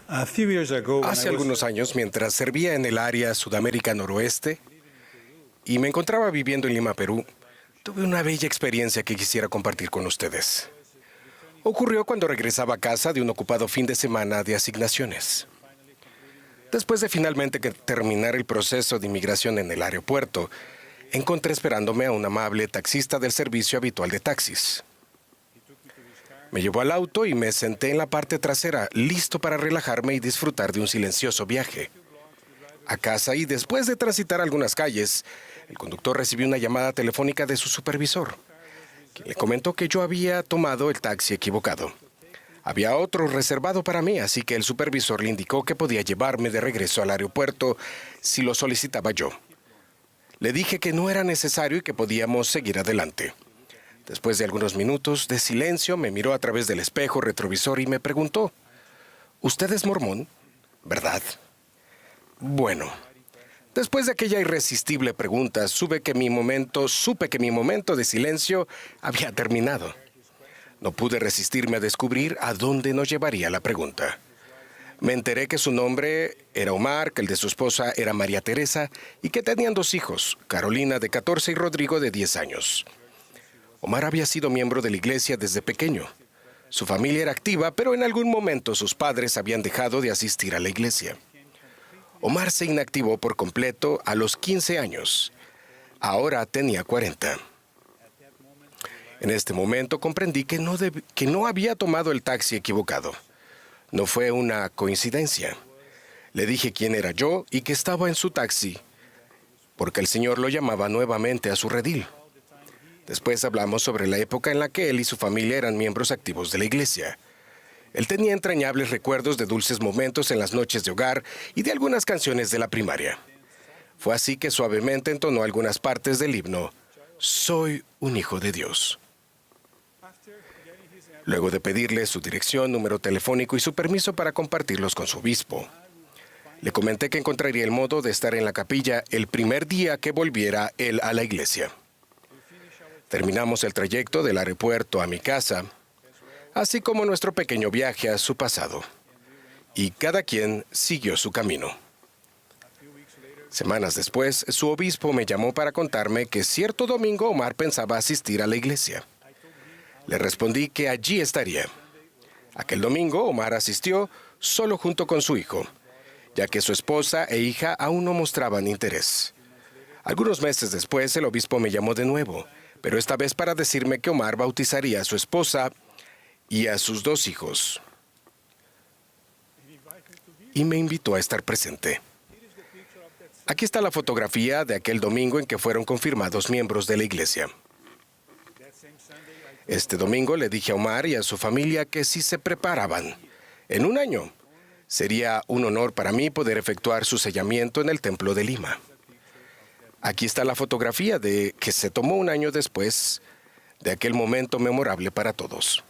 Hace algunos años, mientras servía en el área Sudamérica Noroeste y me encontraba viviendo en Lima, Perú, tuve una bella experiencia que quisiera compartir con ustedes. Ocurrió cuando regresaba a casa de un ocupado fin de semana de asignaciones. Después de finalmente terminar el proceso de inmigración en el aeropuerto, encontré esperándome a un amable taxista del servicio habitual de taxis. Me llevó al auto y me senté en la parte trasera, listo para relajarme y disfrutar de un silencioso viaje a casa, y después de transitar algunas calles, el conductor recibió una llamada telefónica de su supervisor, quien le comentó que yo había tomado el taxi equivocado. Había otro reservado para mí, así que el supervisor le indicó que podía llevarme de regreso al aeropuerto si lo solicitaba yo. Le dije que no era necesario y que podíamos seguir adelante. Después de algunos minutos de silencio, me miró a través del espejo retrovisor y me preguntó: «¿Usted es mormón, verdad?». Bueno, después de aquella irresistible pregunta, supe que mi momento de silencio había terminado. No pude resistirme a descubrir a dónde nos llevaría la pregunta. Me enteré que su nombre era Omar, que el de su esposa era María Teresa y que tenían 2 hijos, Carolina de 14 y Rodrigo de 10 años. Omar había sido miembro de la iglesia desde pequeño. Su familia era activa, pero en algún momento sus padres habían dejado de asistir a la iglesia. Omar se inactivó por completo a los 15 años. Ahora tenía 40. En este momento comprendí que no había tomado el taxi equivocado. No fue una coincidencia. Le dije quién era yo y que estaba en su taxi, porque el Señor lo llamaba nuevamente a su redil. Después hablamos sobre la época en la que él y su familia eran miembros activos de la iglesia. Él tenía entrañables recuerdos de dulces momentos en las noches de hogar y de algunas canciones de la primaria. Fue así que suavemente entonó algunas partes del himno «Soy un hijo de Dios». Luego de pedirle su dirección, número telefónico y su permiso para compartirlos con su obispo, le comenté que encontraría el modo de estar en la capilla el primer día que volviera él a la iglesia. Terminamos el trayecto del aeropuerto a mi casa, así como nuestro pequeño viaje a su pasado, y cada quien siguió su camino. Semanas después, su obispo me llamó para contarme que cierto domingo Omar pensaba asistir a la iglesia. Le respondí que allí estaría. Aquel domingo Omar asistió solo junto con su hijo, ya que su esposa e hija aún no mostraban interés. Algunos meses después, el obispo me llamó de nuevo, pero esta vez para decirme que Omar bautizaría a su esposa y a sus 2 hijos. Y me invitó a estar presente. Aquí está la fotografía de aquel domingo en que fueron confirmados miembros de la iglesia. Este domingo le dije a Omar y a su familia que si se preparaban, en un año, sería un honor para mí poder efectuar su sellamiento en el Templo de Lima. Aquí está la fotografía de que se tomó un año después de aquel momento memorable para todos.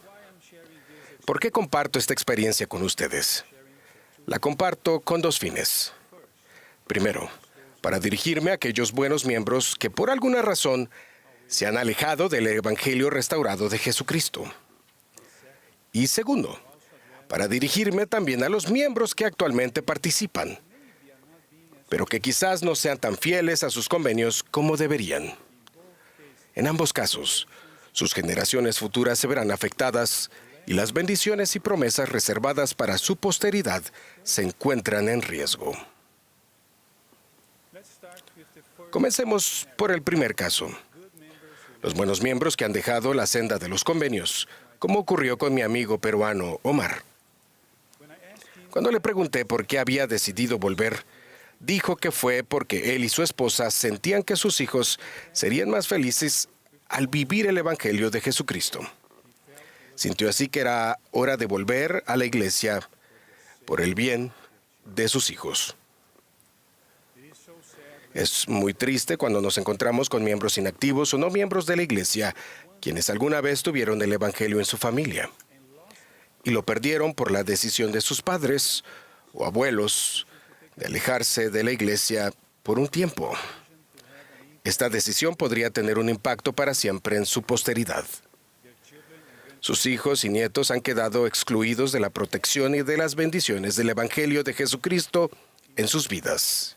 ¿Por qué comparto esta experiencia con ustedes? La comparto con 2 fines. Primero, para dirigirme a aquellos buenos miembros que por alguna razón se han alejado del Evangelio restaurado de Jesucristo. Y segundo, para dirigirme también a los miembros que actualmente participan, pero que quizás no sean tan fieles a sus convenios como deberían. En ambos casos, sus generaciones futuras se verán afectadas y las bendiciones y promesas reservadas para su posteridad se encuentran en riesgo. Comencemos por el primer caso. Los buenos miembros que han dejado la senda de los convenios, como ocurrió con mi amigo peruano Omar. Cuando le pregunté por qué había decidido volver, dijo que fue porque él y su esposa sentían que sus hijos serían más felices al vivir el Evangelio de Jesucristo. Sintió así que era hora de volver a la iglesia por el bien de sus hijos. Es muy triste cuando nos encontramos con miembros inactivos o no miembros de la iglesia, quienes alguna vez tuvieron el Evangelio en su familia y lo perdieron por la decisión de sus padres o abuelos de alejarse de la iglesia por un tiempo. Esta decisión podría tener un impacto para siempre en su posteridad. Sus hijos y nietos han quedado excluidos de la protección y de las bendiciones del Evangelio de Jesucristo en sus vidas.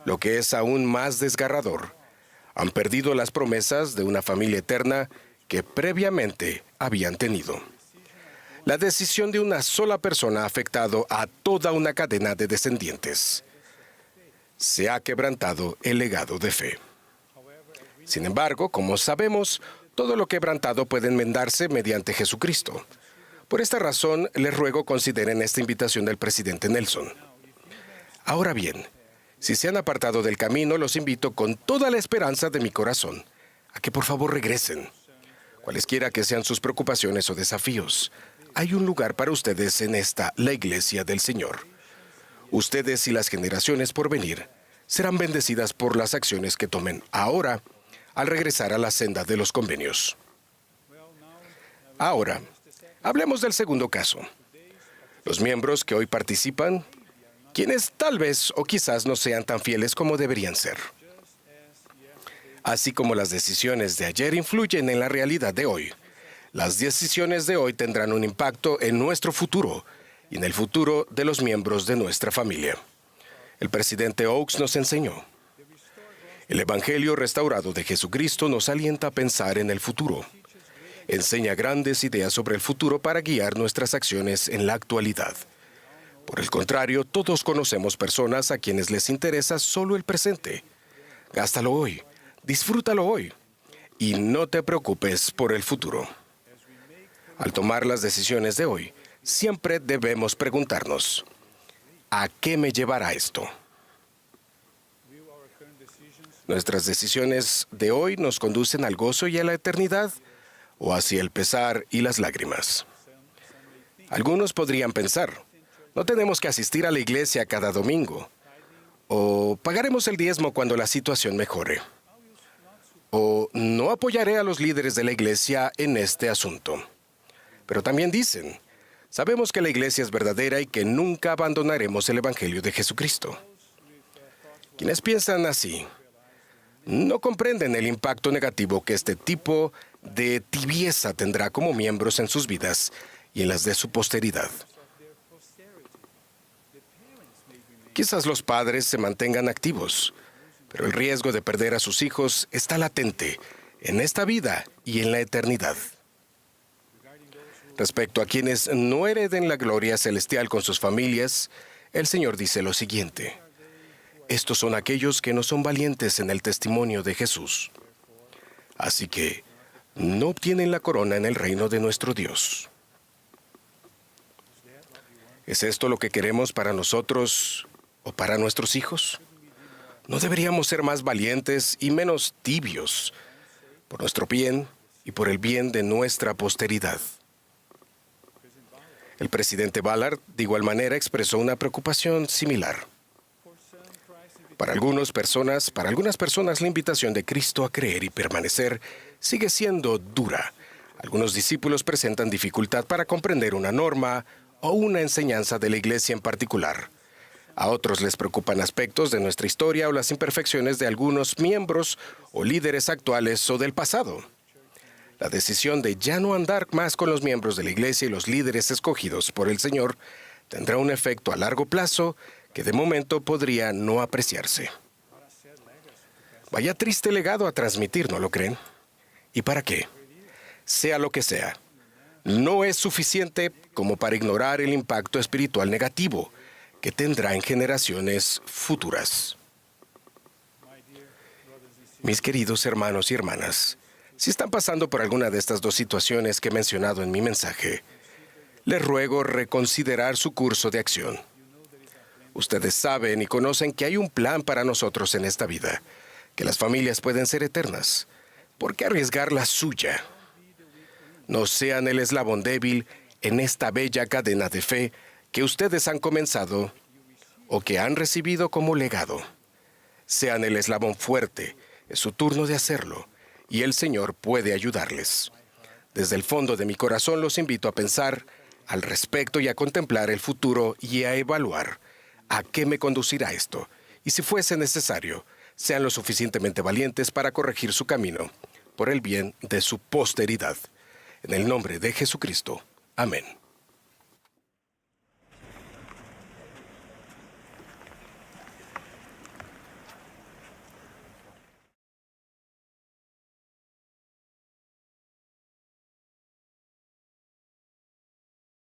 Lo que es aún más desgarrador, han perdido las promesas de una familia eterna que previamente habían tenido. La decisión de una sola persona ha afectado a toda una cadena de descendientes. Se ha quebrantado el legado de fe. Sin embargo, como sabemos, todo lo quebrantado puede enmendarse mediante Jesucristo. Por esta razón, les ruego consideren esta invitación del presidente Nelson. Ahora bien, si se han apartado del camino, los invito con toda la esperanza de mi corazón a que por favor regresen. Cualesquiera que sean sus preocupaciones o desafíos, hay un lugar para ustedes en esta, la Iglesia del Señor. Ustedes y las generaciones por venir serán bendecidas por las acciones que tomen ahora al regresar a la senda de los convenios. Ahora, hablemos del segundo caso. Los miembros que hoy participan, quienes tal vez o quizás no sean tan fieles como deberían ser. Así como las decisiones de ayer influyen en la realidad de hoy, las decisiones de hoy tendrán un impacto en nuestro futuro y en el futuro de los miembros de nuestra familia. El presidente Oaks nos enseñó. El Evangelio restaurado de Jesucristo nos alienta a pensar en el futuro. Enseña grandes ideas sobre el futuro para guiar nuestras acciones en la actualidad. Por el contrario, todos conocemos personas a quienes les interesa solo el presente. Gástalo hoy, disfrútalo hoy y no te preocupes por el futuro. Al tomar las decisiones de hoy, siempre debemos preguntarnos, ¿a qué me llevará esto? ¿Nuestras decisiones de hoy nos conducen al gozo y a la eternidad o hacia el pesar y las lágrimas? Algunos podrían pensar, no tenemos que asistir a la iglesia cada domingo, o pagaremos el diezmo cuando la situación mejore, o no apoyaré a los líderes de la iglesia en este asunto. Pero también dicen, sabemos que la iglesia es verdadera y que nunca abandonaremos el Evangelio de Jesucristo. Quienes piensan así, no comprenden el impacto negativo que este tipo de tibieza tendrá como miembros en sus vidas y en las de su posteridad. Quizás los padres se mantengan activos, pero el riesgo de perder a sus hijos está latente en esta vida y en la eternidad. Respecto a quienes no hereden la gloria celestial con sus familias, el Señor dice lo siguiente. Estos son aquellos que no son valientes en el testimonio de Jesús. Así que no obtienen la corona en el reino de nuestro Dios. ¿Es esto lo que queremos para nosotros o para nuestros hijos? ¿No deberíamos ser más valientes y menos tibios por nuestro bien y por el bien de nuestra posteridad? El presidente Ballard, de igual manera, expresó una preocupación similar. Para algunas personas, la invitación de Cristo a creer y permanecer sigue siendo dura. Algunos discípulos presentan dificultad para comprender una norma o una enseñanza de la iglesia en particular. A otros les preocupan aspectos de nuestra historia o las imperfecciones de algunos miembros o líderes actuales o del pasado. La decisión de ya no andar más con los miembros de la iglesia y los líderes escogidos por el Señor tendrá un efecto a largo plazo que de momento podría no apreciarse. Vaya triste legado a transmitir, ¿no lo creen? ¿Y para qué? Sea lo que sea, no es suficiente como para ignorar el impacto espiritual negativo que tendrá en generaciones futuras. Mis queridos hermanos y hermanas, si están pasando por alguna de estas dos situaciones que he mencionado en mi mensaje, les ruego reconsiderar su curso de acción. Ustedes saben y conocen que hay un plan para nosotros en esta vida, que las familias pueden ser eternas. ¿Por qué arriesgar la suya? No sean el eslabón débil en esta bella cadena de fe que ustedes han comenzado o que han recibido como legado. Sean el eslabón fuerte, es su turno de hacerlo, y el Señor puede ayudarles. Desde el fondo de mi corazón los invito a pensar al respecto y a contemplar el futuro y a evaluar a qué me conducirá esto, y si fuese necesario, sean lo suficientemente valientes para corregir su camino por el bien de su posteridad. En el nombre de Jesucristo. Amén.